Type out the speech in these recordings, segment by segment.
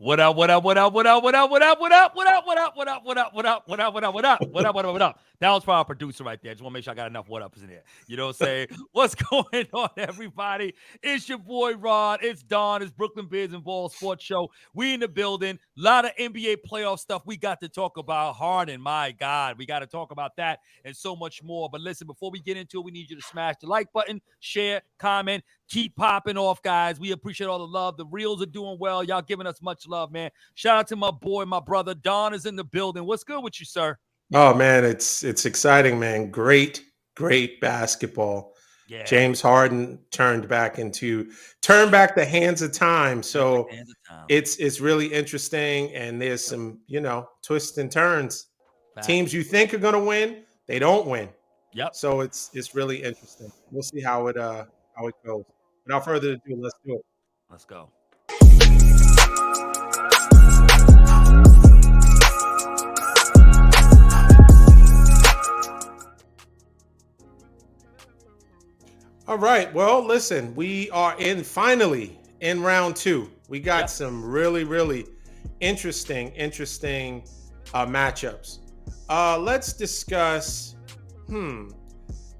What up, what up, what up, what up, what up, what up, what up, what up, what up, what up, what up, what up, what up, what up, what up, what up, what up, what up. That was for our producer right there. Just want to make sure I got enough what ups in there. You know what I'm saying? What's going on, everybody? It's your boy Rod. It's Don. It's Brooklyn Beards and Balls Sports Show. We in the building. A lot of NBA playoff stuff we got to talk about. Harden, my God. We got to talk about that and so much more. But listen, before we get into it, we need you to smash the like button, share, comment, keep popping off, guys. We appreciate all the love. The reels are doing well. Y'all giving us much love, man. Shout out to my boy, my brother. Don is in the building. What's good with you, sir? Oh man, it's exciting, man. Great basketball. Yeah. James Harden turned back the hands of time. Turn back So the hands of time. it's really interesting, and there's some twists and turns. Teams Facts. you think are gonna win, they don't win. Yep. So it's really interesting. We'll see how it goes. Without further ado, let's do it. Let's go. All right. Well, listen, we are finally in round two. We got some really interesting matchups. Let's discuss the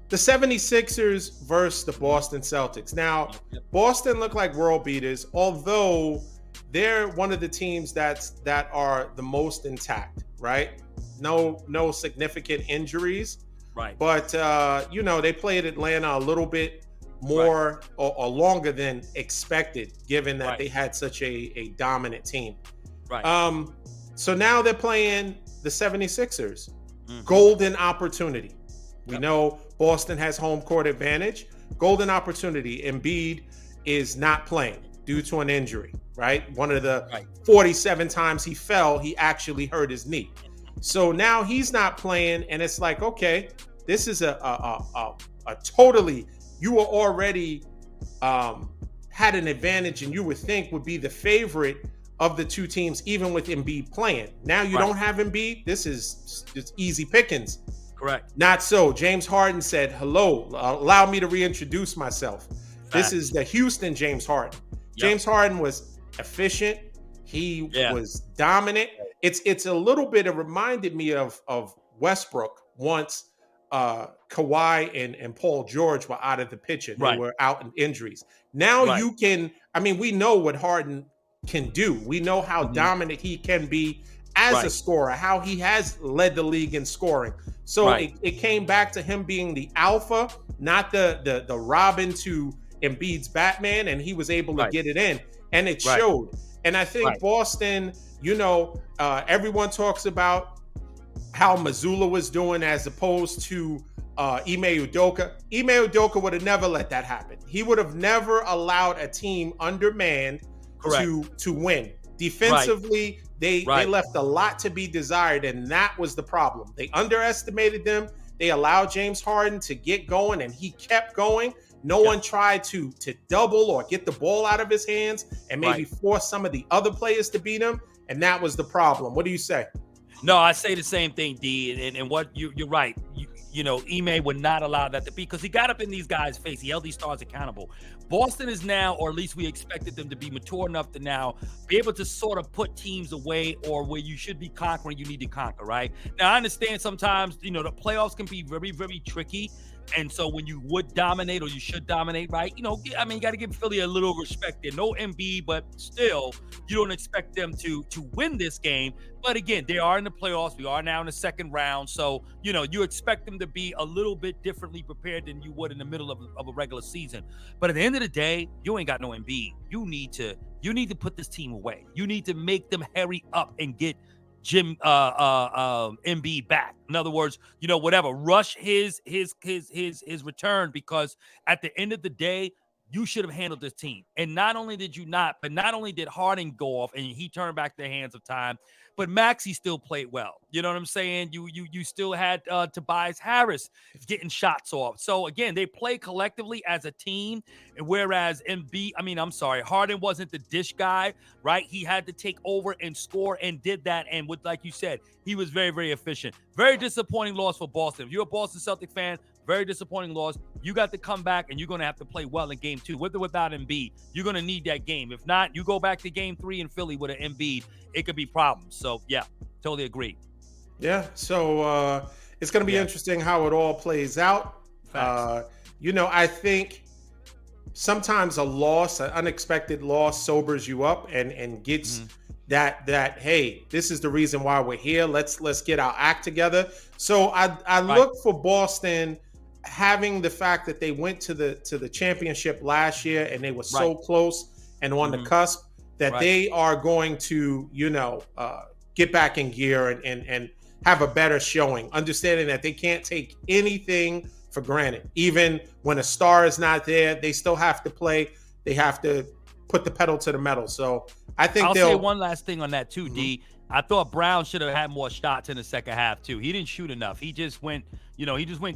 76ers versus the Boston Celtics. Now, Boston look like world beaters, although they're one of the teams that are the most intact, right? No significant injuries. Right. But they played Atlanta a little bit more or longer than expected, given that they had such a dominant team. Right. So now they're playing the 76ers. Golden opportunity. We know Boston has home court advantage. Golden opportunity. Embiid is not playing due to an injury, right? One of the 47 times he fell, he actually hurt his knee. So now he's not playing, and it's like, okay, this is a totally, you were already had an advantage, and you would think would be the favorite of the two teams, even with Embiid playing. Now you don't have Embiid. It's easy pickings. Correct. Not so. James Harden said, hello, allow me to reintroduce myself. This is the Houston James Harden. James Harden was efficient. He was dominant. It's a little bit, it reminded me of Westbrook once Kawhi and Paul George were out of the picture. They were out in injuries. Now you can, we know what Harden can do. We know how dominant he can be as a scorer, how he has led the league in scoring. So it came back to him being the alpha, not the Robin to Embiid's Batman, and he was able to get it in, and it showed. And I think Boston, everyone talks about how Missoula was doing as opposed to Ime Udoka. Ime Udoka would have never let that happen. He would have never allowed a team undermanned to win. Defensively, they left a lot to be desired, and that was the problem. They underestimated them. They allowed James Harden to get going, and he kept going. No one tried to double or get the ball out of his hands and maybe force some of the other players to beat him, and that was the problem. What do you say? No, I say the same thing, D. And what you're right. Ime would not allow that to be, because he got up in these guys' face. He held these stars accountable. Boston is now, or at least we expected them to be mature enough to now be able to sort of put teams away, or where you should be conquering, you need to conquer, right? Now, I understand sometimes, the playoffs can be very, very tricky. And so when you would dominate, or you should dominate, right? You got to give Philly a little respect there. No Embiid, but still, you don't expect them to win this game. But again, they are in the playoffs. We are now in the second round. So, you expect them to be a little bit differently prepared than you would in the middle of a regular season. But at the end of the day, you ain't got no Embiid. You need to put this team away. You need to make them hurry up and get Embiid back. In other words, whatever, rush his return, because at the end of the day, you should have handled this team. And not only did you not, but not only did Harden go off and he turned back the hands of time, but Maxey still played well. You know what I'm saying? You still had Tobias Harris getting shots off. So again, they play collectively as a team. And whereas Harden wasn't the dish guy, right? He had to take over and score, and did that. And like you said, he was very, very efficient. Very disappointing loss for Boston. If you're a Boston Celtic fan, Very disappointing loss. You got to come back, and you're going to have to play well in game 2, with or without Embiid. You're going to need that game. If not, you go back to game 3 in Philly with an Embiid, it could be problems. So, yeah, totally agree. Yeah, so it's going to be interesting how it all plays out. I think sometimes a loss, an unexpected loss, sobers you up and gets that hey, this is the reason why we're here. Let's get our act together. So I look for Boston having the fact that they went to the championship last year and they were so close and on the cusp that they are going to get back in gear and have a better showing, understanding that they can't take anything for granted. Even when a star is not there, they still have to play. They have to put the pedal to the metal. So I think I'll say one last thing on that too, D. I thought Brown should have had more shots in the second half too. He didn't shoot enough. He just went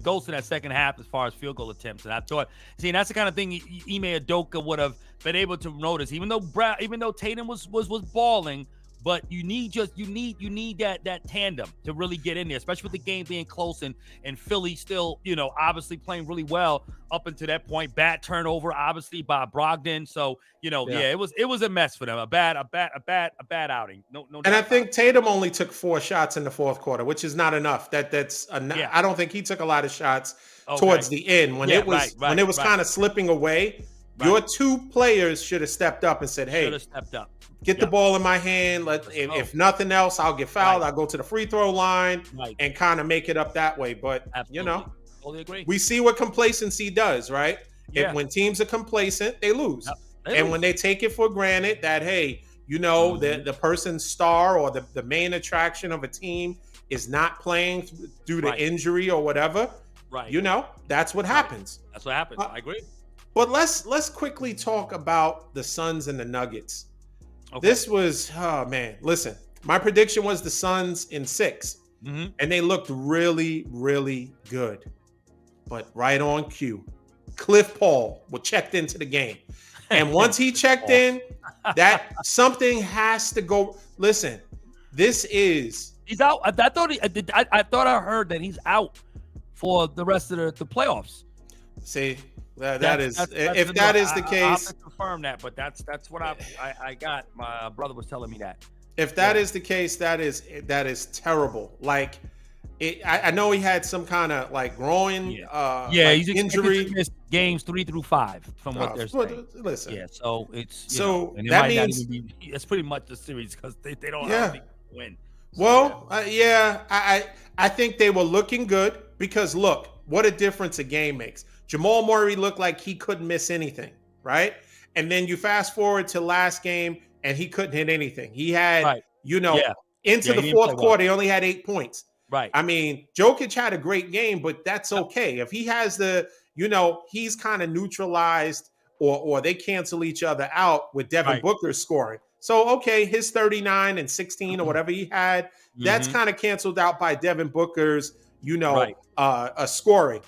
ghost in that second half as far as field goal attempts. And I thought, that's the kind of thing Ime Udoka would have been able to notice. Even though Tatum was balling, but you need that tandem to really get in there, especially with the game being close and Philly still, obviously playing really well up until that point. Bad turnover, obviously, by Brogdon. So, it was a mess for them. A bad outing. No. And I think Tatum only took 4 shots in the fourth quarter, which is not enough. I don't think he took a lot of shots towards the end when it was kind of slipping away. Your 2 players should have stepped up and said, "Hey, get the ball in my hand. If nothing else, I'll get fouled. I'll go to the free throw line and kind of make it up that way." But totally agree. We see what complacency does, right? When teams are complacent, they lose. And when they take it for granted that, hey, the person's star or the main attraction of a team is not playing due to injury or whatever, that's what happens. That's what happens. I agree. But let's quickly talk about the Suns and the Nuggets. Okay. This was, listen, my prediction was the Suns in 6, and they looked really, really good. But right on cue, Cliff Paul checked into the game. And once he checked in, that something has to go. Listen, he's out. I thought I heard that he's out for the rest of the playoffs. See, that is the case. I'll have to confirm that, but that's what I got. My brother was telling me that. If that is the case, that is terrible. Like, I know he had some kind of groin he's injury. To miss games 3 through 5 from what they're saying. Listen, so it's that means it's pretty much the series because they don't win. So, I think they were looking good because look what a difference a game makes. Jamal Murray looked like he couldn't miss anything, right? And then you fast forward to last game, and he couldn't hit anything. He had, into the fourth quarter, he only had 8 points. Right. I mean, Jokic had a great game, but that's okay. If he has he's kind of neutralized or they cancel each other out with Devin Booker scoring. So, okay, his 39 and 16 or whatever he had, that's kind of canceled out by Devin Booker's, scoring.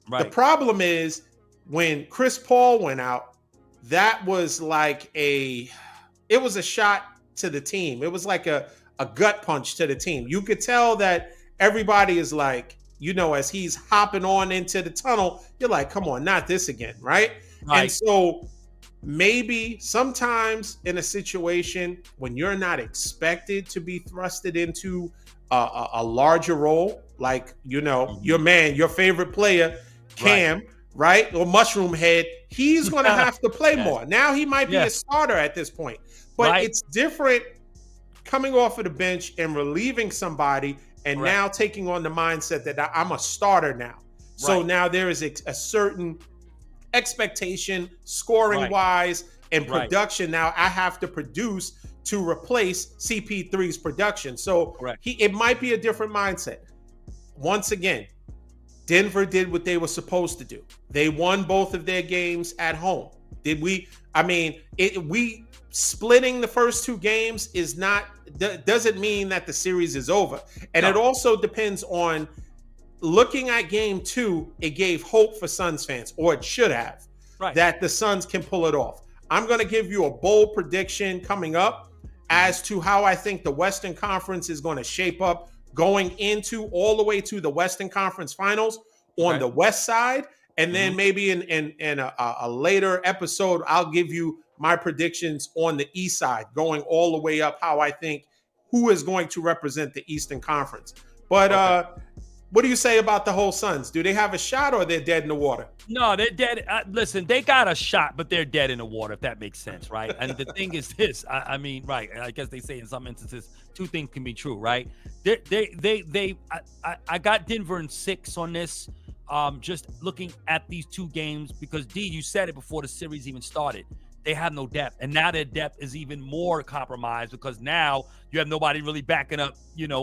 Right. The problem is when Chris Paul went out, that was it was a shot to the team. It was like a gut punch to the team. You could tell that everybody is as he's hopping on into the tunnel, you're like, come on, not this again, right? And so maybe sometimes in a situation when you're not expected to be thrusted into a larger role, your favorite player, Cam, right? Or Mushroom Head, he's going to have to play more. Now he might be a starter at this point. But it's different coming off of the bench and relieving somebody and now taking on the mindset that I'm a starter now. So now there is a certain expectation scoring-wise and production. Now I have to produce to replace CP3's production. So it might be a different mindset. Once again, Denver did what they were supposed to do. They won both of their games at home. Did we? I mean, we splitting the first 2 games doesn't mean that the series is over. And it also depends on looking at game 2. It gave hope for Suns fans, or it should have, that the Suns can pull it off. I'm going to give you a bold prediction coming up as to how I think the Western Conference is going to shape up going into all the way to the Western Conference Finals, on the West side. And then maybe in a later episode, I'll give you my predictions on the East side, going all the way up, how I think who is going to represent the Eastern Conference. But what do you say about the whole Suns? Do they have a shot or they're dead in the water? No, they're dead. Listen, they got a shot, but they're dead in the water, if that makes sense, right? And the thing is this, I mean, right, I guess they say in some instances, two things can be true, right? I got Denver in 6 on this, just looking at these 2 games, because, D, you said it before the series even started. They have no depth, and now their depth is even more compromised because now you have nobody really backing up,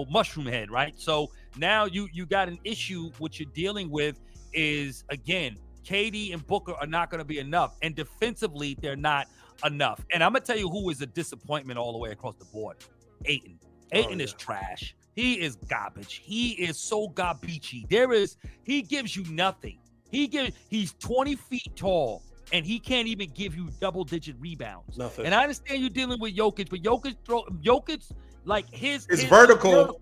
Mushroom Head, right? So now you got an issue. What you're dealing with is, again, KD and Booker are not going to be enough, and defensively they're not enough. And I'm gonna tell you who is a disappointment all the way across the board. Ayton. Ayton is trash. He is garbage. He is so garbagey. He gives you nothing. He's 20 feet tall. And he can't even give you double-digit rebounds. Nothing. And I understand you're dealing with Jokic, but Jokic, like his vertical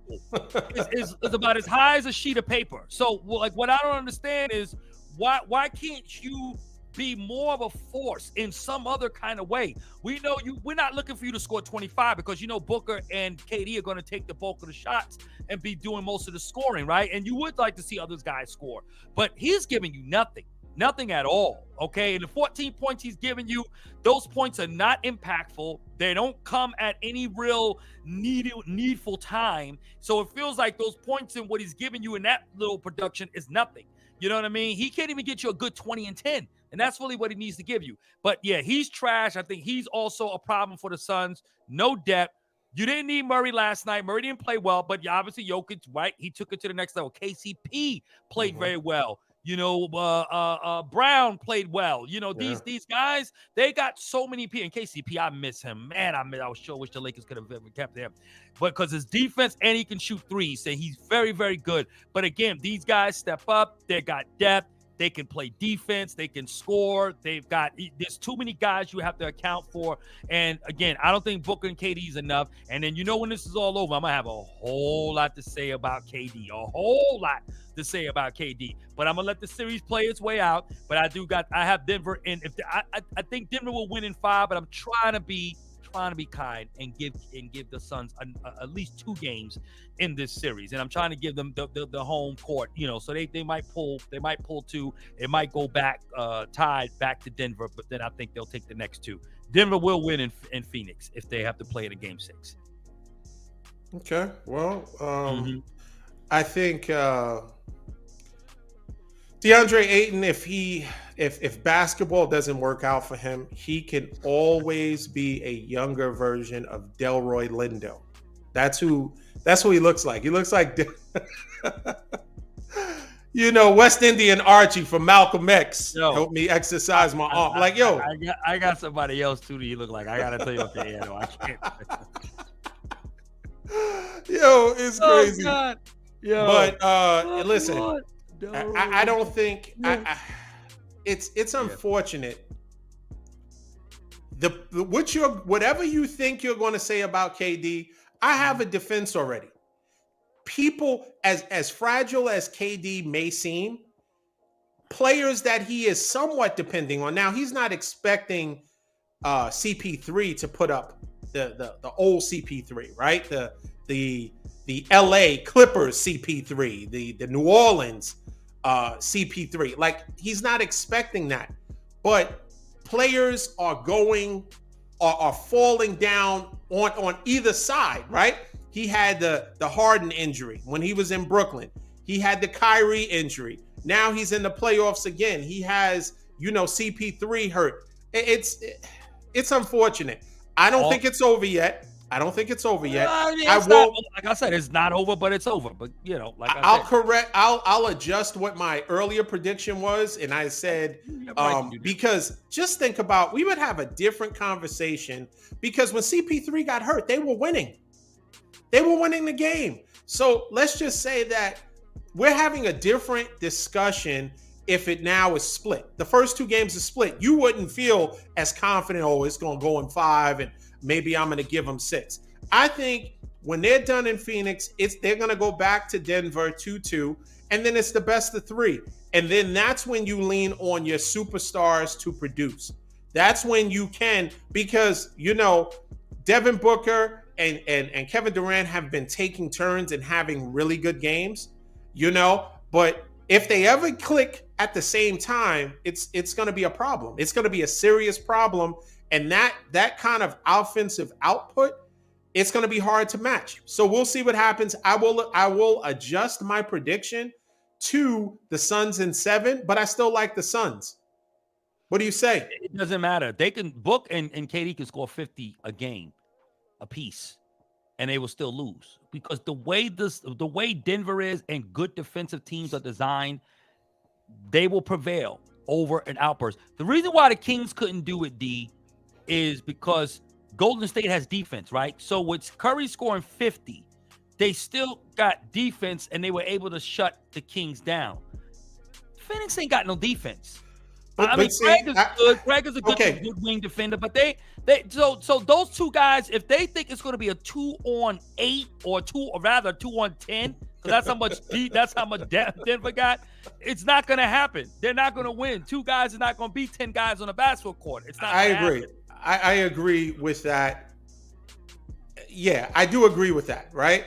is about as high as a sheet of paper. So, like, what I don't understand is why can't you be more of a force in some other kind of way? We know we're not looking for you to score 25 because Booker and KD are going to take the bulk of the shots and be doing most of the scoring, right? And you would like to see other guys score, but he's giving you nothing. Nothing at all, okay? And the 14 points he's giving you, those points are not impactful. They don't come at any real needful time. So it feels like those points and what he's giving you in that little production is nothing. You know what I mean? He can't even get you a good 20 and 10. And that's really what he needs to give you. But, yeah, he's trash. I think he's also a problem for the Suns. No depth. You didn't need Murray last night. Murray didn't play well. But obviously Jokic, right? He took it to the next level. KCP played very well. Brown played well. These guys, they got so many people. And KCP, I miss him. Man, I sure wish the Lakers could have ever kept him. But because his defense and he can shoot threes, so he's very, very good. But again, these guys step up. They got depth. They can play defense. They can score. There's too many guys you have to account for. And again, I don't think Booker and KD is enough. And then when this is all over, I'm going to have a whole lot to say about KD. A whole lot to say about KD. But I'm going to let the series play its way out. But I have Denver in. I think Denver will win in 5, but I'm trying to be kind and give the Suns at least 2 games in this series, and I'm trying to give them the home court, so they might pull 2. It might go back tied back to Denver, but then I think they'll take the next 2. Denver will win in Phoenix if they have to play it in Game 6. Okay, well, I think DeAndre Ayton, if basketball doesn't work out for him, he can always be a younger version of Delroy Lindo. That's who he looks like. He looks like West Indian Archie from Malcolm X. Help me exercise my arm. I got somebody else too that you look like. I gotta tell you what they are. I can't. It's crazy. God. But listen. I don't think it's unfortunate. Whatever you think you're going to say about KD, I have a defense already. People, as fragile as KD may seem, players that he is somewhat depending on. Now, he's not expecting CP3 to put up the old CP3, right? The LA Clippers CP3, the New Orleans CP3. Like, he's not expecting that. But players are falling down on either side, right? He had the Harden injury when he was in Brooklyn. He had the Kyrie injury. Now he's in the playoffs again. He has, CP3 hurt. It's unfortunate. I don't think it's over yet. Like I said, it's not over, but it's over. But I'll adjust what my earlier prediction was, and I said because just think about, we would have a different conversation because when CP3 got hurt, they were winning. They were winning the game. So let's just say that we're having a different discussion if it now is split. The first 2 games is split. You wouldn't feel as confident, it's going to go in 5 and maybe I'm going to give them 6. I think when they're done in Phoenix, they're going to go back to Denver 2-2, and then it's the best of 3. And then that's when you lean on your superstars to produce. That's when you can, because, Devin Booker and Kevin Durant have been taking turns and having really good games, but if they ever click at the same time, it's going to be a problem. It's going to be a serious problem. And that kind of offensive output, it's going to be hard to match. So we'll see what happens. I will adjust my prediction to the Suns in 7, but I still like the Suns. What do you say? It doesn't matter. They can Book and KD can score 50 a game, a piece, and they will still lose, because the way Denver is and good defensive teams are designed, they will prevail over an outburst. The reason why the Kings couldn't do it, D, is because Golden State has defense, right? So with Curry scoring 50, they still got defense, and they were able to shut the Kings down. Phoenix ain't got no defense. Greg is good. Greg is a good wing defender, but so those two guys, if they think it's going to be a 2-on-8 or 2-on-10, because that's how much Denver got, it's not going to happen. They're not going to win. 2 guys are not going to beat 10 guys on a basketball court. It's not. I agree. I agree with that. Yeah, I do agree with that, right?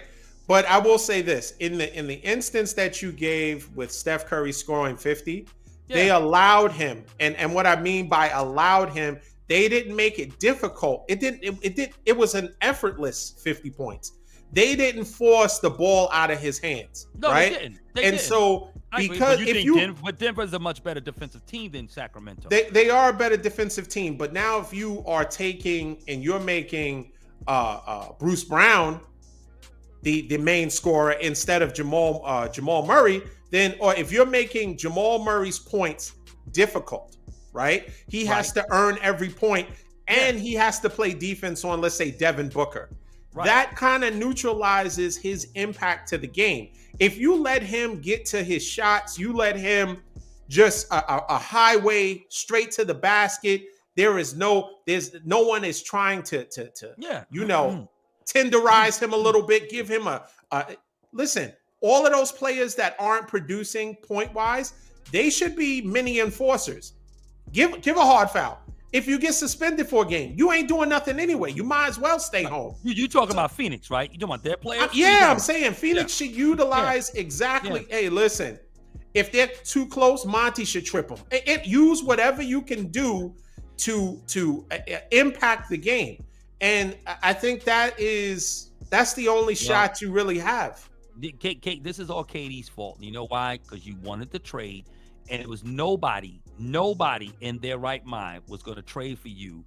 But I will say this: in the instance that you gave with Steph Curry scoring 50. Yeah. They allowed him, and what I mean by allowed him, they didn't make it difficult. It was an effortless 50 points. They didn't force the ball out of his hands, right? They didn't. So because but Denver's a much better defensive team than Sacramento. They are a better defensive team, but now if you are taking and you're making Bruce Brown the main scorer instead of Jamal Murray, or if you're making Jamal Murray's points difficult, right? He has to earn every point, and he has to play defense on, let's say, Devin Booker. Right. That kind of neutralizes his impact to the game. If you let him get to his shots, you let him just a highway straight to the basket. There's no one is trying to tenderize him a little bit, give him listen. All of those players that aren't producing point-wise, they should be mini enforcers. Give a hard foul. If you get suspended for a game, you ain't doing nothing anyway. You might as well stay home. You talking about Phoenix, right? You talking about their players? I'm saying Phoenix should utilize exactly. Yeah. Hey, listen, if they're too close, Monty should trip them. Use whatever you can do to impact the game. And I think that's the only shot you really have. This is all KD's fault. You know why? Because you wanted to trade, and it was nobody in their right mind was going to trade for you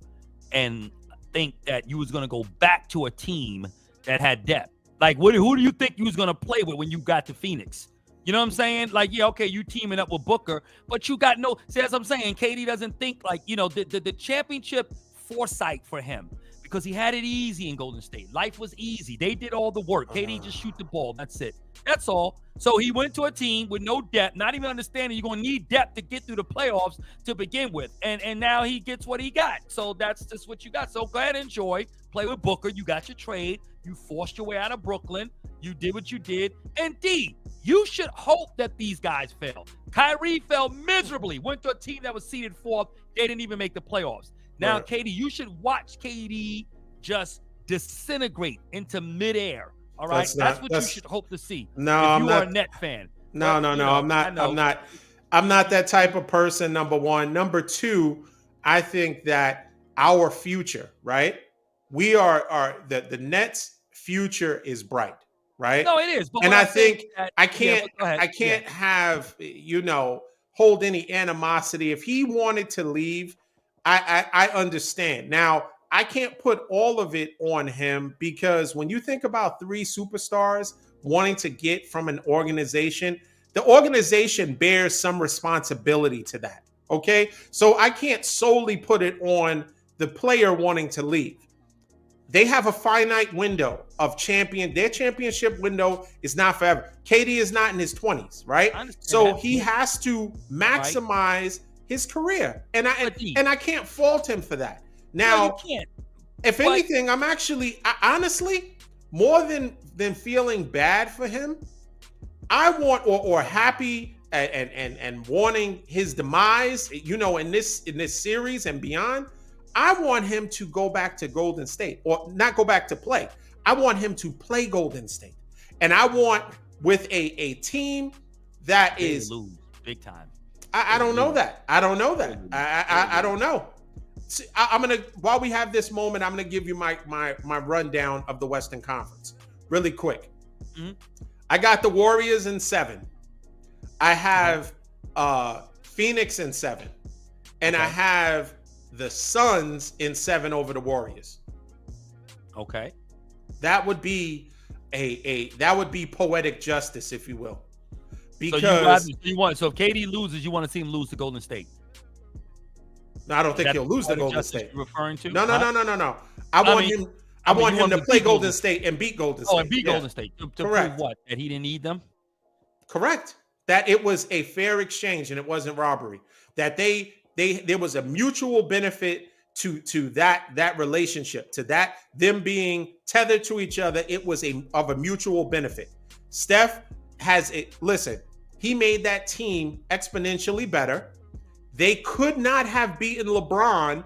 and think that you was going to go back to a team that had depth. Like, who do you think you was going to play with when you got to Phoenix? You know what I'm saying? Like, you teaming up with Booker, but you got no. See, that's what I'm saying. KD doesn't think like, the championship foresight for him. Because he had it easy in Golden State. Life was easy. They did all the work. KD just shoot the ball. That's it. That's all. So he went to a team with no depth, not even understanding you're going to need depth to get through the playoffs to begin with. And now he gets what he got. So that's just what you got. So go ahead and enjoy. Play with Booker. You got your trade. You forced your way out of Brooklyn. You did what you did. And D, you should hope that these guys fail. Kyrie fell miserably. Went to a team that was seeded 4th. They didn't even make the playoffs. Now, right. KD, you should watch KD just disintegrate into midair. All right, that's what you should hope to see. No, I'm not a net fan. No, I'm not. I'm not that type of person. Number one. Number two, I think that our future, right? We are the Nets' future is bright, right? No, it is. But and I think I can't have hold any animosity. If he wanted to leave, I understand. Now, I can't put all of it on him, because when you think about 3 superstars wanting to get from an organization, the organization bears some responsibility to that. Okay. So I can't solely put it on the player wanting to leave. They have a finite window of their championship window is not forever. KD is not in his 20s, right? So he has to maximize his career. And I can't fault him for that. Now, no, you can't. If anything, I'm actually, honestly, more than feeling bad for him, I want or happy and wanting his demise, you know, in this series and beyond, I want him to go back to Golden State, or not go back to play. I want him to play Golden State, and I want with a team that is lose big time. I don't know that. I don't know that. I don't know. See, I'm gonna, while we have this moment, I'm gonna give you my rundown of the Western Conference really quick. Mm-hmm. I got the Warriors in 7. I have Phoenix in 7, and I have the Suns in 7 over the Warriors. Okay, that would be that would be poetic justice, if you will. Because so if KD loses, you want to see him lose to Golden State. No, I don't think he'll lose to Golden State. Referring to? No. I want him to play Golden State and beat Golden State. Oh, and beat Golden State. To prove what? That he didn't need them? Correct. That it was a fair exchange and it wasn't robbery. That there was a mutual benefit to that relationship, to that them being tethered to each other. It was of a mutual benefit. Steph has it. Listen, he made that team exponentially better. They could not have beaten LeBron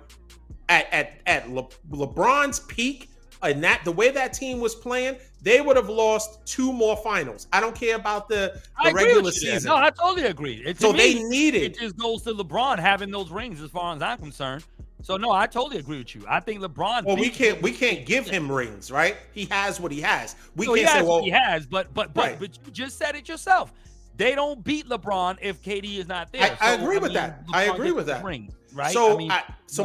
at LeBron's peak, and the way that team was playing, they would have lost 2 more finals. I don't care about the regular season. No, I totally agree. They needed. It just goes to LeBron having those rings, as far as I'm concerned. So no, I totally agree with you. I think LeBron. Well, we can't give him rings, right? He has what he has. We can't say, well, he has, but you just said it yourself. They don't beat LeBron if KD is not there. I agree with that. I agree with that. Rings, right? So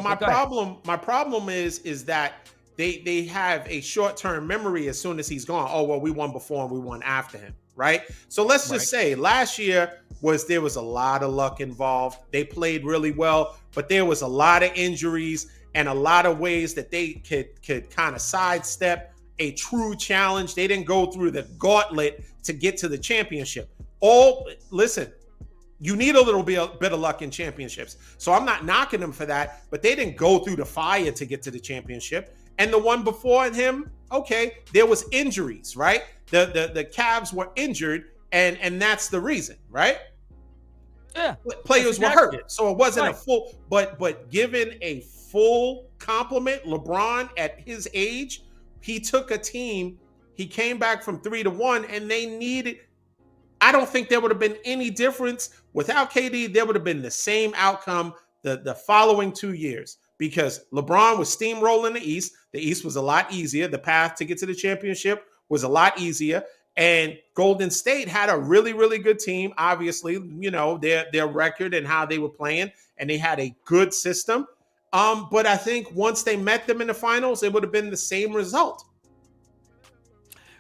my problem is that they have a short-term memory as soon as he's gone. Oh, well, we won before and we won after him, right? So let's just say last year there was a lot of luck involved. They played really well, but there was a lot of injuries and a lot of ways that they could kind of sidestep a true challenge. They didn't go through the gauntlet to get to the championship. Listen, you need a little bit of luck in championships. So I'm not knocking them for that, but they didn't go through the fire to get to the championship. And the one before him, okay, there was injuries, right? The Cavs were injured, and that's the reason, right? Yeah. Players were hurt. So it wasn't a full, but given a full compliment, LeBron at his age, he took a team, he came back from 3-1, and they needed. I don't think there would have been any difference. Without KD, there would have been the same outcome the following 2 years, because LeBron was steamrolling the East. The East was a lot easier. The path to get to the championship was a lot easier. And Golden State had a really, really good team. Obviously, you know, their record and how they were playing, and they had a good system. But I think once they met them in the finals, it would have been the same result.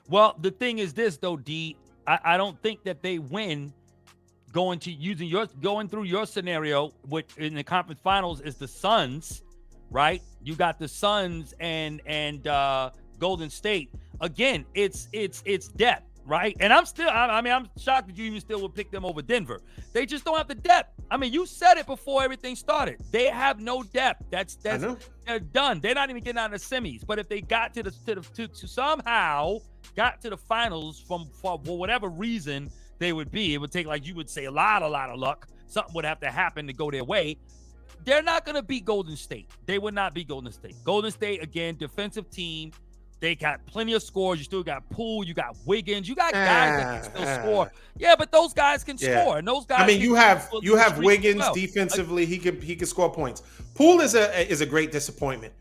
Well, the thing is this, though, D. I don't think that they win going through your scenario, which in the conference finals is the Suns, right? You got the Suns and Golden State. Again, it's depth, right? And I'm shocked that you even still would pick them over Denver. They just don't have the depth. I mean, you said it before everything started. They have no depth. That's they're done. They're not even getting out of the semis. But if they got to somehow got to the finals for whatever reason they would be, it would take, like you would say, a lot of luck. Something would have to happen to go their way. They're not going to beat Golden State. They would not beat Golden State. Golden State, again, defensive team. They got plenty of scores. You still got Poole. You got Wiggins. You got guys that can still score. Yeah, but those guys can score. And those guys. I mean, you have Wiggins defensively. He can score points. Poole is a great disappointment.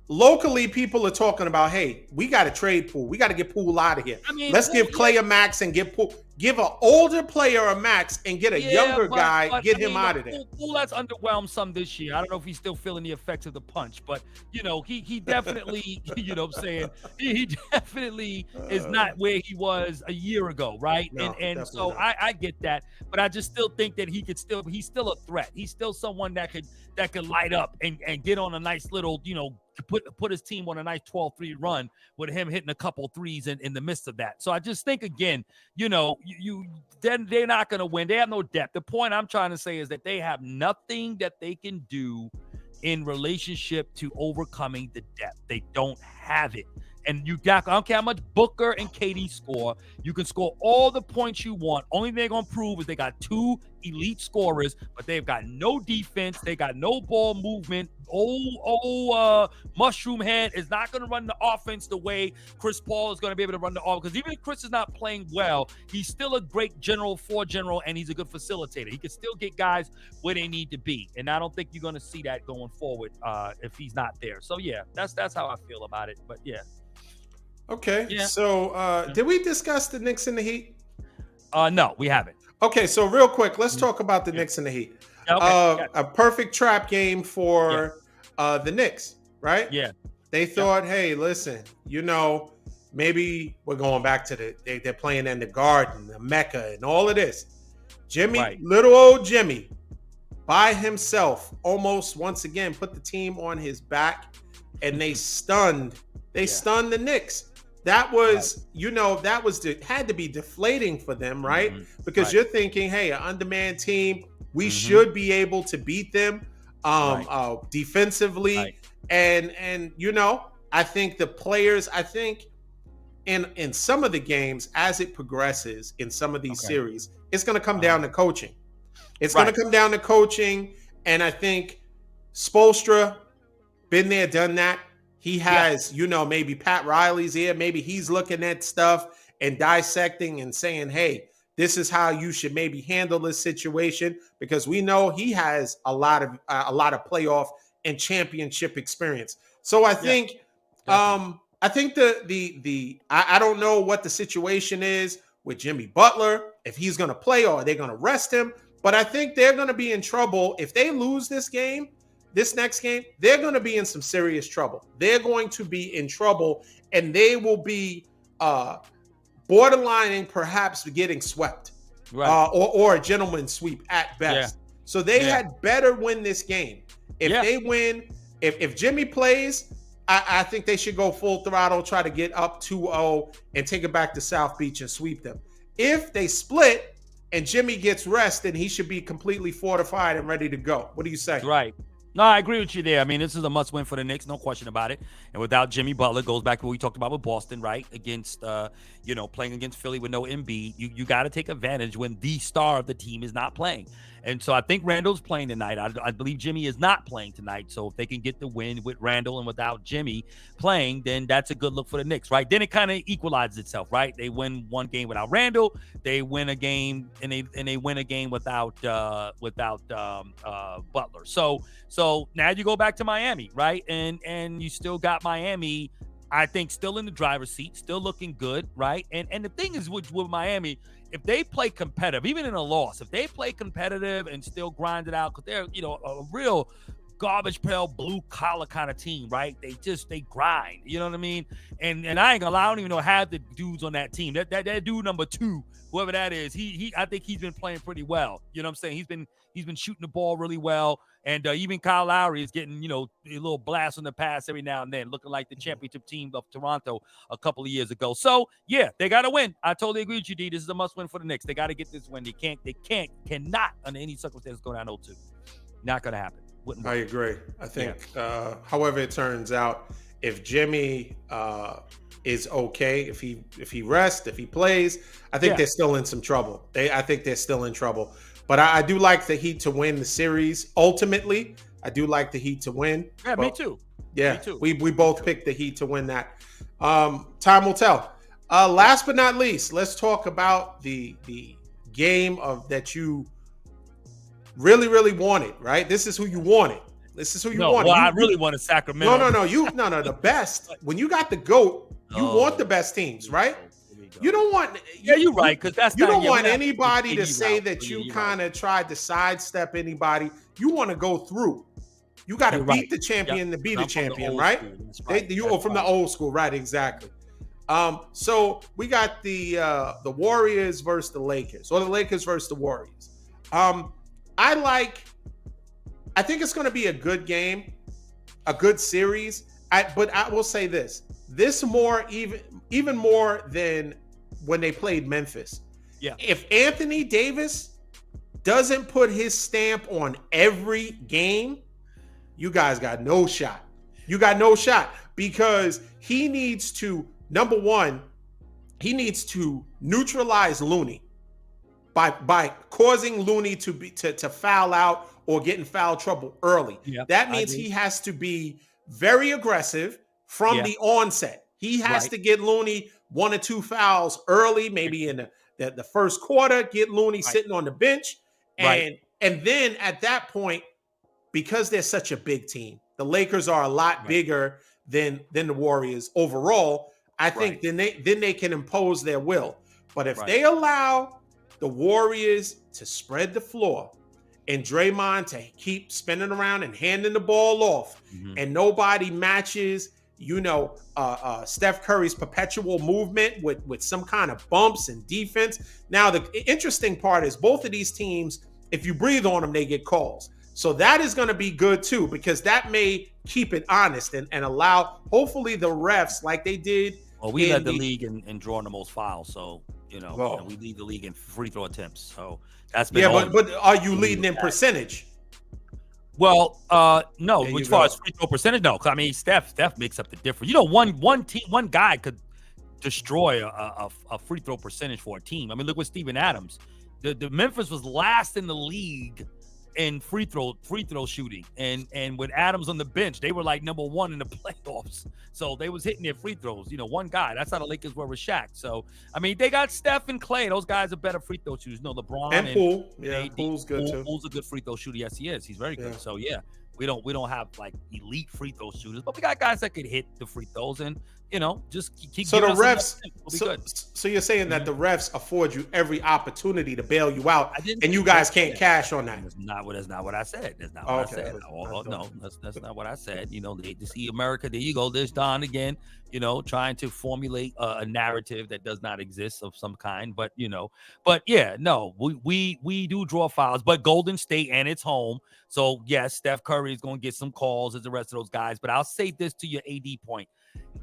Locally, people are talking about, hey, we got to trade Poole. We got to get Poole out of here. I mean, let's give Clay a max and get Poole. Give an older player a max and get a younger guy. Get him out of there. Poole has underwhelmed some this year. I don't know if he's still feeling the effects of the punch, but you know, he definitely, you know what I'm saying? He definitely is not where he was a year ago, right? No, and so I get that, but I just still think that he's still a threat. He's still someone that could light up and get on a nice little, you know, put his team on a nice 12-3 run with him hitting a couple threes in the midst of that. So I just think, again, you know, they're not going to win. They have no depth. The point I'm trying to say is that they have nothing that they can do in relationship to overcoming the depth. They don't have it. And you got, I don't care how much Booker and KD score, you can score all the points you want. Only thing they're going to prove is they got 2 elite scorers, but they've got no defense. They got no ball movement. Mushroom Head is not going to run the offense the way Chris Paul is going to be able to run the offense. Because even if Chris is not playing well, he's still a great floor general, and he's a good facilitator. He can still get guys where they need to be. And I don't think you're going to see that going forward if he's not there. So, yeah, that's how I feel about it. But, yeah. Okay. Yeah. So, did we discuss the Knicks and the Heat? No, we haven't. Okay. So, real quick, let's talk about the Knicks and the Heat. Okay. A perfect trap game for the Knicks, right? Yeah. They thought, hey, listen, maybe we're going back to they're playing in the Garden, the Mecca, and all of this. Little old Jimmy, by himself, almost once again put the team on his back, and they stunned the Knicks. That was, had to be deflating for them, right? Because you're thinking, hey, an undermanned team, we should be able to beat them defensively. And I think the players, in some of the games, as it progresses in some of these series, it's going to come down to coaching. It's going to come down to coaching. And I think Spoelstra, been there, done that. He has, maybe Pat Riley's here. Maybe he's looking at stuff and dissecting and saying, hey, this is how you should maybe handle this situation, because we know he has a lot of playoff and championship experience. So I think, I don't know what the situation is with Jimmy Butler, if he's going to play or are they going to rest him. But I think they're going to be in trouble if they lose this next game. They're going to be in some serious trouble. They're going to be in trouble, and they will be borderlining perhaps getting swept, or a gentleman's sweep at best. So they had better win this game. If they win, if Jimmy plays, I think they should go full throttle, try to get up 2-0 and take it back to South Beach and sweep them. If they split and Jimmy gets rest, then he should be completely fortified and ready to go. What do you say? Right. No, I agree with you there. I mean, this is a must-win for the Knicks, no question about it. And without Jimmy Butler, goes back to what we talked about with Boston, right? Against, playing against Philly with no Embiid, you got to take advantage when the star of the team is not playing. And so I think Randall's playing tonight. I believe Jimmy is not playing tonight. So if they can get the win with Randall and without Jimmy playing, then that's a good look for the Knicks, right? Then it kind of equalizes itself, right? They win one game without Randall. They win a game and they win a game without Butler. So now you go back to Miami, right? And you still got Miami, I think, still in the driver's seat, still looking good, right? And the thing is with Miami, if they play competitive, even in a loss, if they play competitive and still grind it out, because they're, a real garbage pail, blue collar kind of team, right? They grind, you know what I mean? And I ain't gonna lie, I don't even know half the dudes on that team. That dude number 2, whoever that is, I think he's been playing pretty well. You know what I'm saying? He's been shooting the ball really well. And even Kyle Lowry is getting, a little blast on the pass every now and then, looking like the championship team of Toronto a couple of years ago. So, yeah, they got to win. I totally agree with you, D. This is a must-win for the Knicks. They got to get this win. They cannot, under any circumstances, go down 0-2. Not going to happen. I agree. I think, however it turns out, if Jimmy is okay, if he rests, if he plays, I think they're still in some trouble. I think they're still in trouble. But I do like the Heat to win the series. Ultimately, I do like the Heat to win. Yeah, me too. Yeah, me too. We both picked the Heat to win that. Time will tell. Last but not least, let's talk about the game that you really, really wanted, right? This is who you wanted. Wanted. Well, I really wanted Sacramento. No. The best. When you got the GOAT, you want the best teams, right? You don't want. You're right, because that's you don't want anybody to say that you kind of tried to sidestep anybody. You want to go through. You got to beat the champion to be the champion, right? You from the old school, right? Exactly. So we got the Warriors versus the Lakers, or the Lakers versus the Warriors. I think it's going to be a good game, a good series. But I will say this more even more than when they played Memphis. Yeah. If Anthony Davis doesn't put his stamp on every game, you guys got no shot. You got no shot. because he needs to, number one, he needs to neutralize Looney by causing Looney to foul out or get in foul trouble early. Yeah, that means he has to be very aggressive from the onset. He has to get Looney 1 or 2 fouls early, maybe in the first quarter, get Looney sitting on the bench. And then at that point, because they're such a big team, the Lakers are a lot bigger than the Warriors overall. I think then they can impose their will. But if they allow the Warriors to spread the floor and Draymond to keep spinning around and handing the ball off, and nobody matches, Steph Curry's perpetual movement with some kind of bumps and defense. Now, the interesting part is both of these teams, if you breathe on them, they get calls. So that is going to be good too, because that may keep it honest and allow, hopefully, the refs, like they did. Well, we led the league in drawing the most fouls, so and we lead the league in free throw attempts. So that's been but are you leading in percentage? Well, no. As far as free throw percentage, no. I mean, Steph makes up the difference. One guy could destroy a free throw percentage for a team. I mean, look with Steven Adams. The Memphis was last in the league in free throw shooting, and with Adams on the bench, they were like number 1 in the playoffs. So they was hitting their free throws. One guy. That's how the Lakers were with Shaq. So I mean, they got Steph and Clay. Those guys are better free throw shooters. LeBron and Poole. Yeah, Poole's good too. Poole's a good free throw shooter. Yes, he is. He's very good. Yeah. So yeah, we don't have like elite free throw shooters, but we got guys that could hit the free throws and just keep. So the refs. So you're saying that the refs afford you every opportunity to bail you out, and you guys can't cash on that. That's not what I said. That's not what I said. No, that's not what I said. They see America. There you go. There's Don again. Trying to formulate a narrative that does not exist of some kind. But yeah, no, we do draw fouls. But Golden State, and it's home. So yes, Steph Curry is going to get some calls as the rest of those guys. But I'll say this to your AD point.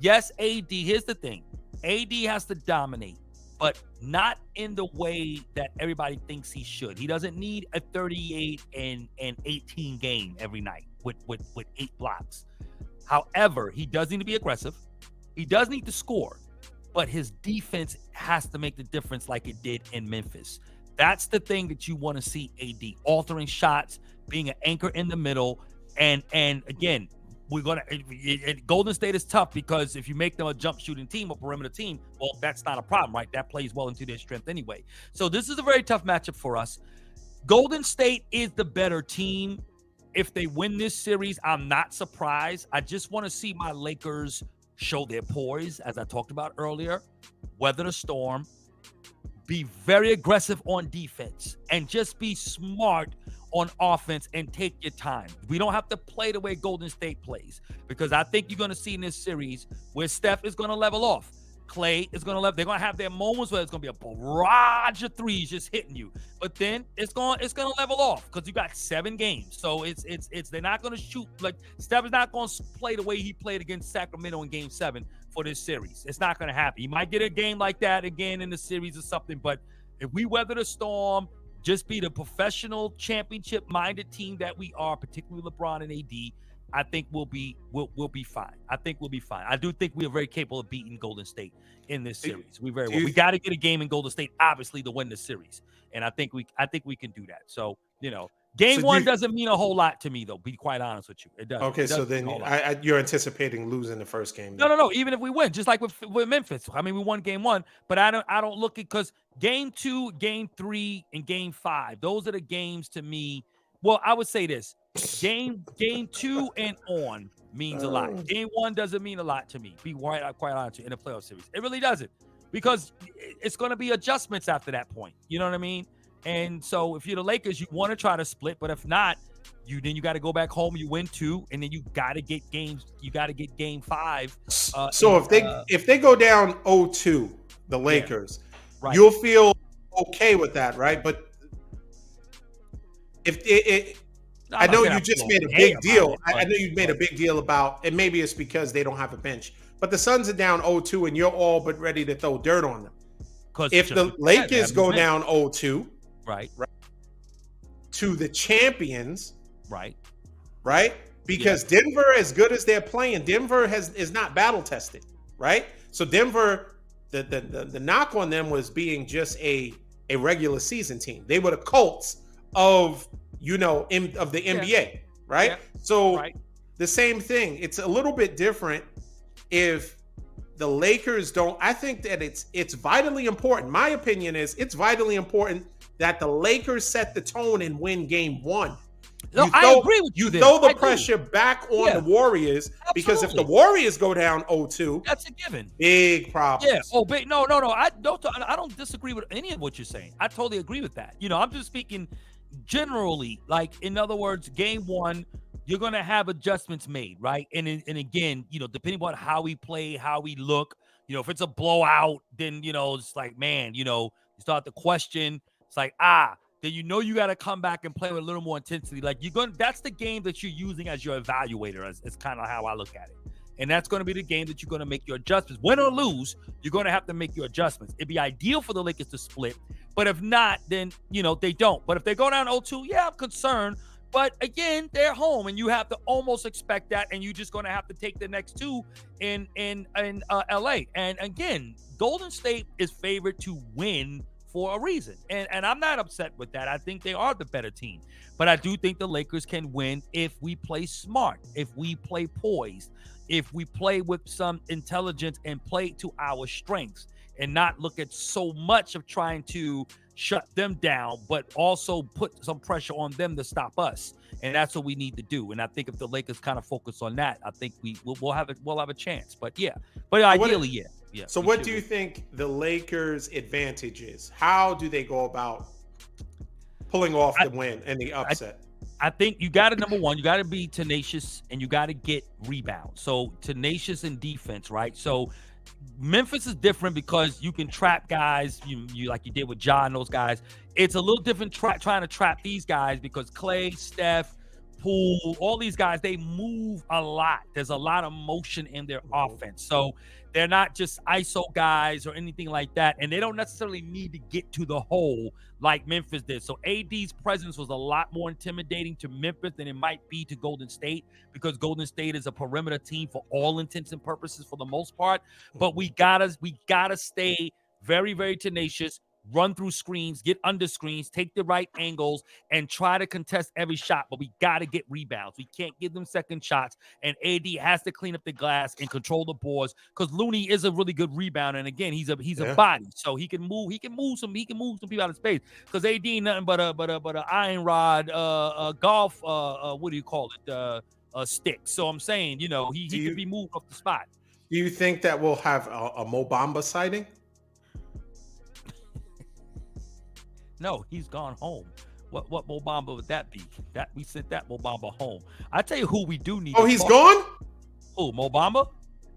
Yes, AD, here's the thing. AD has to dominate, but not in the way that everybody thinks he should. He doesn't need a 38 and 18 game every night with 8 blocks. However, he does need to be aggressive. He does need to score, but his defense has to make the difference like it did in Memphis. That's the thing that you want to see AD, altering shots, being an anchor in the middle, and again, Golden State is tough because if you make them a jump shooting team, a perimeter team, well, that's not a problem, right? That plays well into their strength anyway. So this is a very tough matchup for us. Golden State is the better team. If they win this series, I'm not surprised. I just want to see my Lakers show their poise, as I talked about earlier, weather the storm, be very aggressive on defense, and just be smart on offense and take your time. We don't have to play the way Golden State plays, because I think you're going to see in this series where Steph is going to level off. Clay is going to level. They're going to have their moments where it's going to be a barrage of threes just hitting you, but then it's going to level off because you got 7 games. So it's they're not going to shoot like Steph is not going to play the way he played against Sacramento in Game 7 for this series. It's not going to happen. He might get a game like that again in the series or something, but if we weather the storm, just be the professional championship-minded team that we are, particularly LeBron and AD, I think we'll be fine. I think we'll be fine. I do think we are very capable of beating Golden State in this series. We very well. We got to get a game in Golden State, obviously, to win the series, and I think we can do that. So Game 1 doesn't mean a whole lot to me, though. Be quite honest with you, it doesn't. Okay, so then you're anticipating losing the first game. Then. No. Even if we win, just like with Memphis, I mean, we won Game 1, but I don't look at because Game 2, Game 3, and Game 5. Those are the games to me. Well, I would say this: Game 2 and on means a lot. Game 1 doesn't mean a lot to me. Be quite honest in a playoff series, it really doesn't, because it's going to be adjustments after that point. You know what I mean? And so if you're the Lakers, you want to try to split, but if not, you got to go back home. You win 2, and then you got to get games. You got to get Game 5. So if they go down 0-2, the Lakers, right, you'll feel okay with that, right? But I know you just made a big deal. I know you made a big deal about, and maybe it's because they don't have a bench, but the Suns are down 0-2, and you're all but ready to throw dirt on them. If the Lakers go down 0-2, right, to the champions, right, because Denver, as good as they're playing, Denver is not battle tested, right? So Denver, the knock on them was being just a regular season team. They were the Colts of the NBA, right? Yeah. So the same thing. It's a little bit different if the Lakers don't. I think that it's vitally important. My opinion is it's vitally important that the Lakers set the tone and win game 1. No, I agree with you. You throw the pressure back on the Warriors, because if the Warriors go down 0-2, that's a given. Big problem. Yeah. Oh, no. I don't disagree with any of what you're saying. I totally agree with that. I'm just speaking generally. Like, in other words, game 1, you're gonna have adjustments made, right? And again, depending on how we play, how we look, if it's a blowout, then it's like, man, you start to question. It's like, then you got to come back and play with a little more intensity. Like, that's the game that you're using as your evaluator. Is kind of how I look at it. And that's going to be the game that you're going to make your adjustments. Win or lose, you're going to have to make your adjustments. It'd be ideal for the Lakers to split, but if not, then they don't. But if they go down 0-2, yeah, I'm concerned. But again, they're home, and you have to almost expect that, and you're just going to have to take the next 2 in LA. And again, Golden State is favored to win for a reason. And I'm not upset with that. I think they are the better team. But I do think the Lakers can win if we play smart, if we play poised, if we play with some intelligence and play to our strengths, and not look at so much of trying to shut them down, but also put some pressure on them to stop us. And that's what we need to do. And I think if the Lakers kind of focus on that, I think we'll have a chance. But ideally, yeah. Yeah. So what do you think the Lakers' advantage is? How do they go about pulling off the win and the upset? I think you got to, number one, you got to be tenacious, and you got to get rebounds. So tenacious in defense, right? So Memphis is different because you can trap guys, you like you did with Ja and those guys. It's a little different trying to trap these guys because Clay, Steph, Poole, all these guys, they move a lot. There's a lot of motion in their offense. So they're not just ISO guys or anything like that. And they don't necessarily need to get to the hole like Memphis did. So AD's presence was a lot more intimidating to Memphis than it might be to Golden State, because Golden State is a perimeter team for all intents and purposes for the most part. But we gotta stay very, very tenacious, run through screens, get under screens, take the right angles, and try to contest every shot. But we got to get rebounds. We can't give them second shots. And AD has to clean up the glass and control the boards, because Looney is a really good rebounder. And again, he's a body, so he can move some people out of space. Because AD ain't nothing but a iron rod, golf, what do you call it? Stick. So I'm saying, he can be moved off the spot. Do you think that we'll have a Mo Bamba sighting? No, he's gone home. What Mo Bamba would that be? That we sent that Mo Bamba home. I tell you who we do need. Oh, he's gone? Who, Mo Bamba?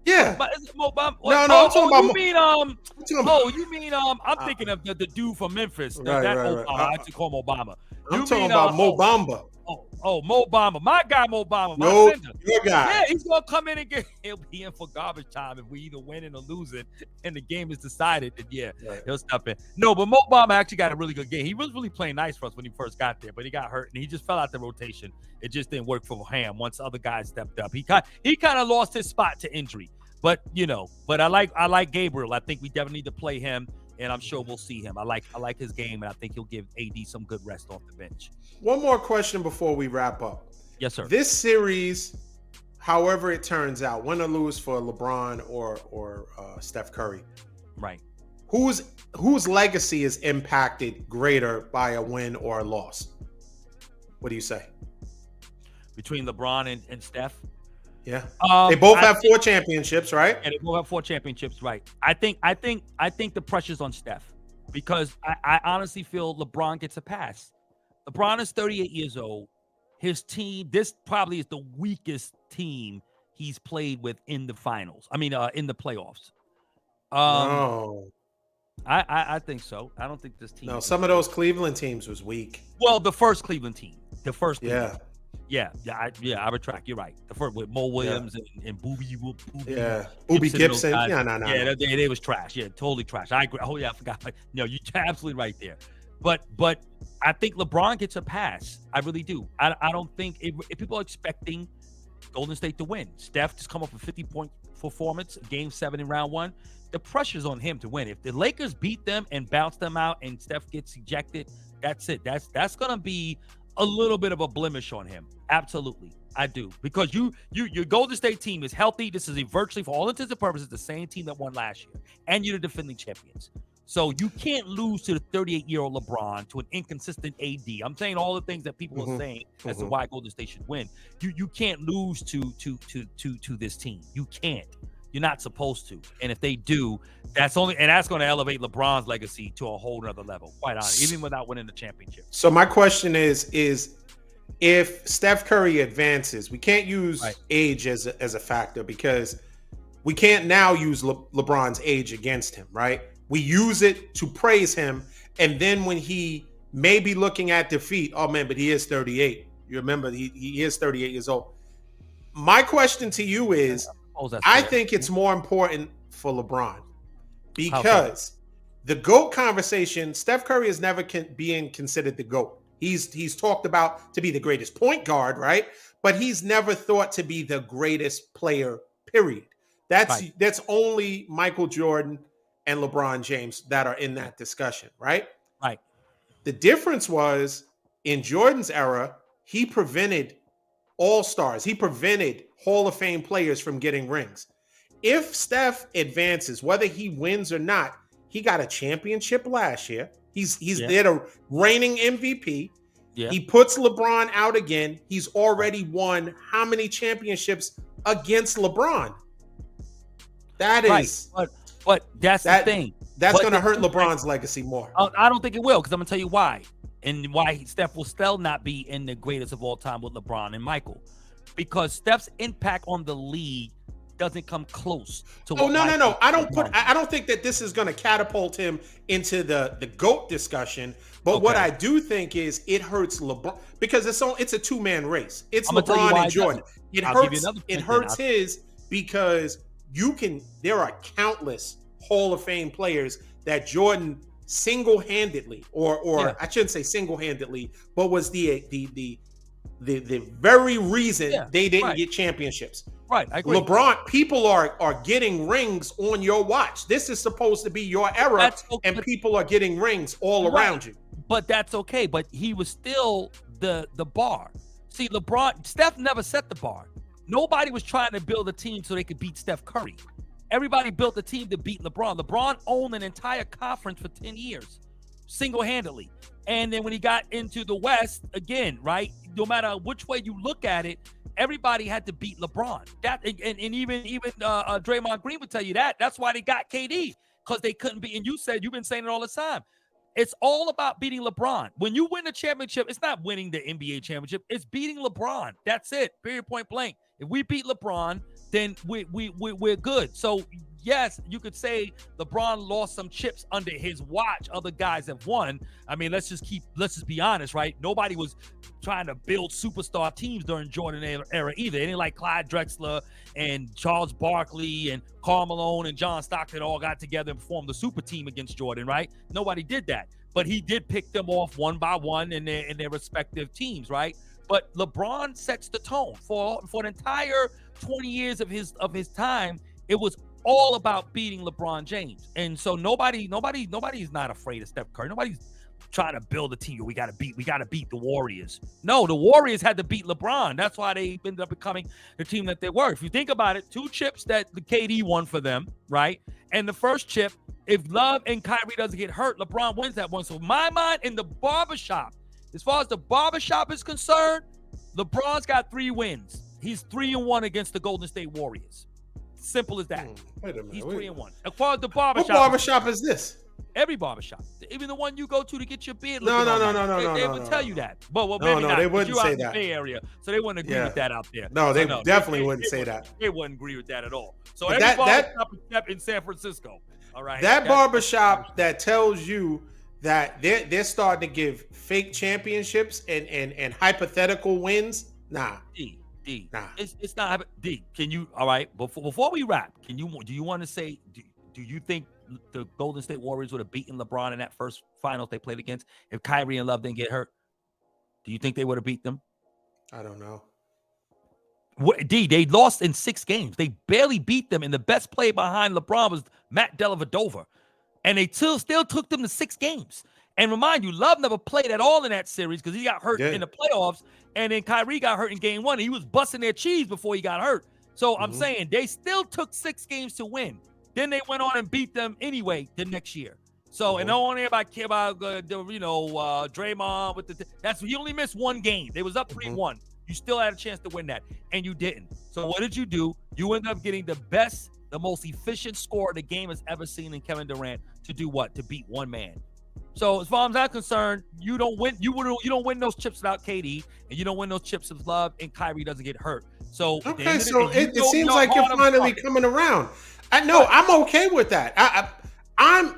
Yeah. But is it Mo Bamba? No, I'm talking about. You mean I'm thinking of the dude from Memphis. Right. I actually call Mo Bamba. I'm talking about Mo Bamba. Mo Bamba. My guy Mo Bamba. No, your guy. Yeah, he's gonna come in and he'll be in for garbage time if we either winning or losing and the game is decided. Then he'll step in. No, but Mo Bamba actually got a really good game. He was really playing nice for us when he first got there, but he got hurt and he just fell out the rotation. It just didn't work for him once other guys stepped up. He kind of lost his spot to injury. But I like Gabriel. I think we definitely need to play him, and I'm sure we'll see him. I like his game, and I think he'll give AD some good rest off the bench. One more question before we wrap up. Yes, sir. This series, however it turns out, win or lose for LeBron or Steph Curry, right? Whose legacy is impacted greater by a win or a loss? What do you say? Between LeBron and Steph? Yeah. They both have 4 championships, right? And they both have 4 championships, right? I think the pressure's on Steph, because I honestly feel LeBron gets a pass. LeBron is 38 years old. His team, this probably is the weakest team he's played with in the finals. I mean, in the playoffs. No. I think so. I don't think this team. No, some of those Cleveland teams was weak. Well, the first Cleveland team. Yeah. I retract. You're right. The first with Mo Williams and Booby. Yeah, Booby Gibson. No. Yeah, they was trash. Yeah, totally trash. I agree. Oh yeah, I forgot. No, you're absolutely right there. But I think LeBron gets a pass. I really do. I don't think if people are expecting Golden State to win. Steph just come up with 50-point performance, game 7 in round 1. The pressure's on him to win. If the Lakers beat them and bounce them out and Steph gets ejected, that's it. That's going to be a little bit of a blemish on him. Absolutely. I do. Because your Golden State team is healthy. This is virtually, for all intents and purposes, the same team that won last year. And you're the defending champions. So you can't lose to the 38-year-old LeBron, to an inconsistent AD. I'm saying all the things that people are saying as to why Golden State should win. You can't lose to this team. You can't. You're not supposed to. And if they do, that's going to elevate LeBron's legacy to a whole nother level, quite honestly, even without winning the championship. So my question is if Steph Curry advances, we can't use age as a factor, because we can't now use LeBron's age against him, right? We use it to praise him, and then when he may be looking at defeat, oh man, but he is 38. You remember, he is 38 years old. My question to you is, I think it's more important for LeBron, because the GOAT conversation, Steph Curry is never being considered the GOAT. He's talked about to be the greatest point guard, right? But he's never thought to be the greatest player, period. That's only Michael Jordan and LeBron James that are in that discussion, right? Right. The difference was, in Jordan's era, he prevented all-stars. He prevented Hall of Fame players from getting rings. If Steph advances, whether he wins or not, he got a championship last year. He's there to reigning MVP. Yeah. He puts LeBron out again. He's already won how many championships against LeBron? That is... But that's the thing. That's going to hurt LeBron's legacy more. I don't think it will, because I'm going to tell you why. And why Steph will still not be in the greatest of all time with LeBron and Michael. Because Steph's impact on the league doesn't come close to what no. I don't think that this is going to catapult him into the GOAT discussion. But what I do think is it hurts LeBron, because it's a two-man race. It's LeBron and Jordan. It hurts his, because there are countless Hall of Fame players that Jordan single-handedly, or I shouldn't say single-handedly, but was the very reason they didn't get championships. Right, I agree. LeBron, people are getting rings on your watch. This is supposed to be your era, and people are getting rings all around you. But that's okay. But he was still the bar. See, Steph never set the bar. Nobody was trying to build a team so they could beat Steph Curry. Everybody built a team to beat LeBron. LeBron owned an entire conference for 10 years, single-handedly. And then when he got into the West, again, right, no matter which way you look at it, everybody had to beat LeBron. And even Draymond Green would tell you that. That's why they got KD, because they couldn't be. And you've been saying it all the time. It's all about beating LeBron. When you win a championship, it's not winning the NBA championship. It's beating LeBron. That's it. Period, point blank. If we beat LeBron, then we're good. So yes, you could say LeBron lost some chips under his watch. Other guys have won. I mean, let's just be honest, right? Nobody was trying to build superstar teams during Jordan era either. It ain't like Clyde Drexler and Charles Barkley and Karl Malone and John Stockton all got together and formed the super team against Jordan, right? Nobody did that. But he did pick them off one by one in their respective teams, right? But LeBron sets the tone for an entire 20 years of his time. It was all about beating LeBron James, and so nobody's not afraid of Steph Curry. Nobody's trying to build a team. We got to beat the Warriors. No, the Warriors had to beat LeBron. That's why they ended up becoming the team that they were. If you think about it, 2 chips that the KD won for them, right? And the first chip, if Love and Kyrie doesn't get hurt, LeBron wins that one. So in my mind, in the barbershop, as far as the barbershop is concerned, LeBron's got 3 wins. He's 3-1 against the Golden State Warriors. Simple as that. Wait a minute. He's 3-1. As far as the barbershop. What barbershop is this? Every barbershop. Even the one you go to get your beard. No. They would tell you that. But well, maybe not. They wouldn't say in that. The Bay Area, so they wouldn't agree with that out there. No, they definitely wouldn't say that. They wouldn't agree with that at all. So every barbershop except in San Francisco. All right. That barbershop that tells you that they're starting to give fake championships and hypothetical wins. Nah. D. Nah. It's not D. Can you? All right. Before we wrap, do you want to say? Do you think the Golden State Warriors would have beaten LeBron in that first finals they played against if Kyrie and Love didn't get hurt? Do you think they would have beat them? I don't know. They lost in 6 games. They barely beat them, and the best play behind LeBron was Matt Dellavedova. And they still took them to 6 games. And remind you, Love never played at all in that series because he got hurt in the playoffs, and then Kyrie got hurt in game 1. He was busting their cheese before he got hurt. So I'm saying they still took 6 games to win. Then they went on and beat them anyway the next year. So, and don't everybody care about, Draymond with that's he only missed 1 game. They was up 3-1. You still had a chance to win that, and you didn't. So what did you do? You ended up getting the most efficient scorer the game has ever seen in Kevin Durant to do what? To beat one man. So as far as I'm concerned, you don't win. You don't win those chips without KD, and you don't win those chips with Love, and Kyrie doesn't get hurt. So okay, so it seems like you're finally coming around. I'm okay with that. I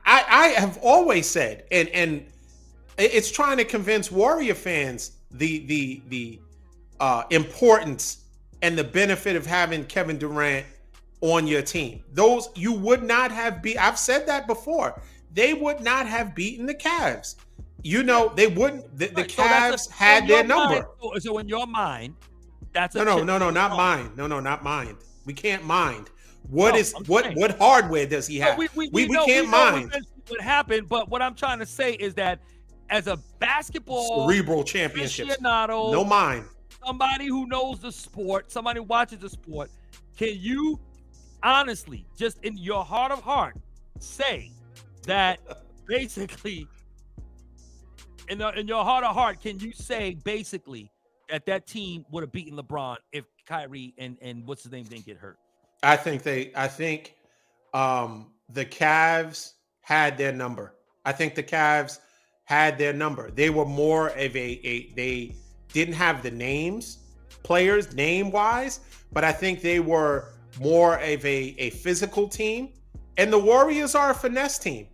have always said, and it's trying to convince Warrior fans the importance and the benefit of having Kevin Durant on your team. Those you would not have I've said that before. They would not have beaten the Cavs. They wouldn't. The Cavs had their number. So in your mind, that's no, not mine. No, not mind. We can't mind. What hardware does he have? We can't mind what happened. But what I'm trying to say is that as a basketball cerebral championship, no mind. Somebody who knows the sport, somebody who watches the sport, can you honestly, just in your heart of heart, say that basically, in your heart of heart, can you say basically that team would have beaten LeBron if Kyrie and what's his name didn't get hurt? I think the Cavs had their number. I think the Cavs had their number. They were more of they didn't have the players name-wise, but I think they were more of a physical team. And the Warriors are a finesse team.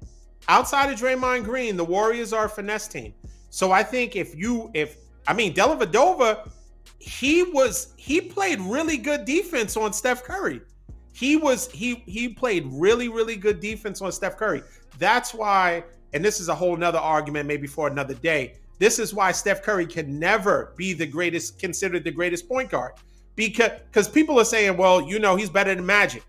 Outside of Draymond Green, the Warriors are a finesse team. So I think Dellavedova, he played really good defense on Steph Curry. He played really, really good defense on Steph Curry. That's why, and this is a whole nother argument maybe for another day, this is why Steph Curry can never be considered the greatest point guard. Because people are saying, well, he's better than Magic.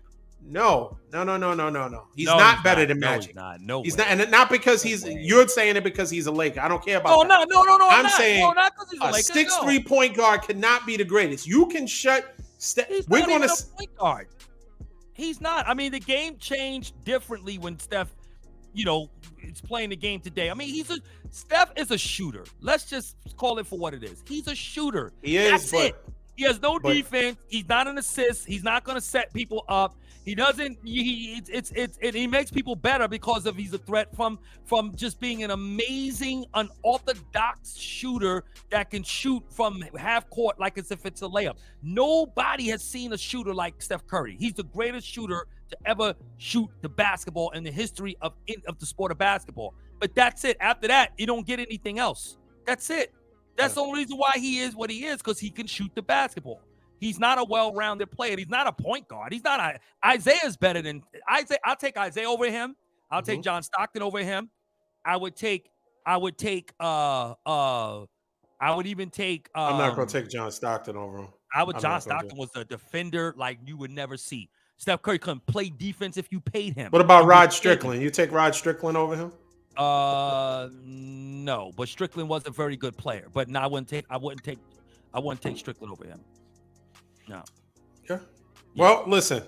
No. He's not better than Magic. He's not, and not because you're saying it because he's a Laker. I don't care about that. No. I'm saying not because he's a Laker. 6'3" point guard cannot be the greatest. You can shut Steph. We're going to point guard. He's not. I mean, the game changed differently when Steph, is playing the game today. I mean, Steph is a shooter. Let's just call it for what it is. He's a shooter. He is. That's it. He has no defense. He's not an assist. He's not going to set people up. He doesn't. He makes people better because he's a threat from just being an amazing, unorthodox shooter that can shoot from half court like as if it's a layup. Nobody has seen a shooter like Steph Curry. He's the greatest shooter to ever shoot the basketball in the history of the sport of basketball. But that's it. After that, you don't get anything else. That's it. That's the only reason why he is what he is, because he can shoot the basketball. He's not a well-rounded player. He's not a point guard. He's not Isaiah's better than Isaiah. I'll take Isaiah over him. I'll take John Stockton over him. I would even take I'm not gonna take John Stockton over him. John Stockton was a defender like you would never see. Steph Curry couldn't play defense if you paid him. What about Rod Strickland? You take Rod Strickland over him? No, but Strickland was a very good player. But no, I wouldn't take Strickland over him. No. Yeah. Well, listen,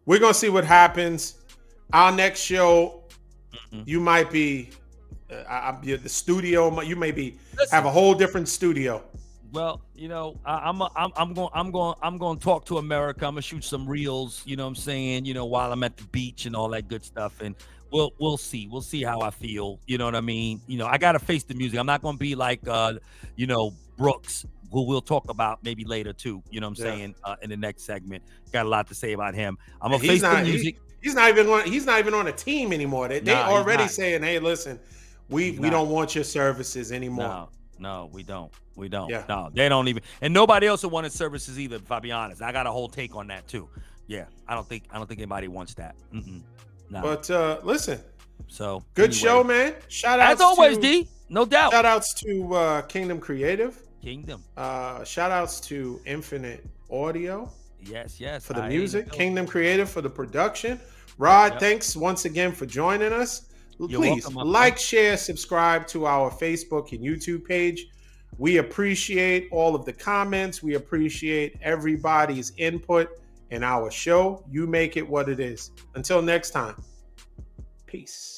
we're gonna see what happens. Our next show, you might be the studio. You may be have a whole different studio. Well, I'm going to talk to America. I'm going to shoot some reels. You know what I'm saying? While I'm at the beach and all that good stuff. And we'll see. We'll see how I feel. You know what I mean? I got to face the music. I'm not going to be like, Brooks, who we'll talk about maybe later too. You know what I'm saying? In the next segment, got a lot to say about him. I'm gonna face the music. He's not even on a team anymore. They already saying, "Hey, listen, we don't want your services anymore." No, we don't. Yeah. No, they don't even, and nobody else wanted services either. If I be honest, I got a whole take on that too. Yeah, I don't think anybody wants that. No. But listen, so good show, man. Shout out as always, D. No doubt. Shout outs to Kingdom Creative. Kingdom. Shout outs to Infinite Audio. Yes. For the music, Kingdom Creative for the production. Rod, thanks once again for joining us. Please welcome, like, share, subscribe to our Facebook and YouTube page. We appreciate all of the comments. We appreciate everybody's input in our show. You make it what it is. Until next time, peace.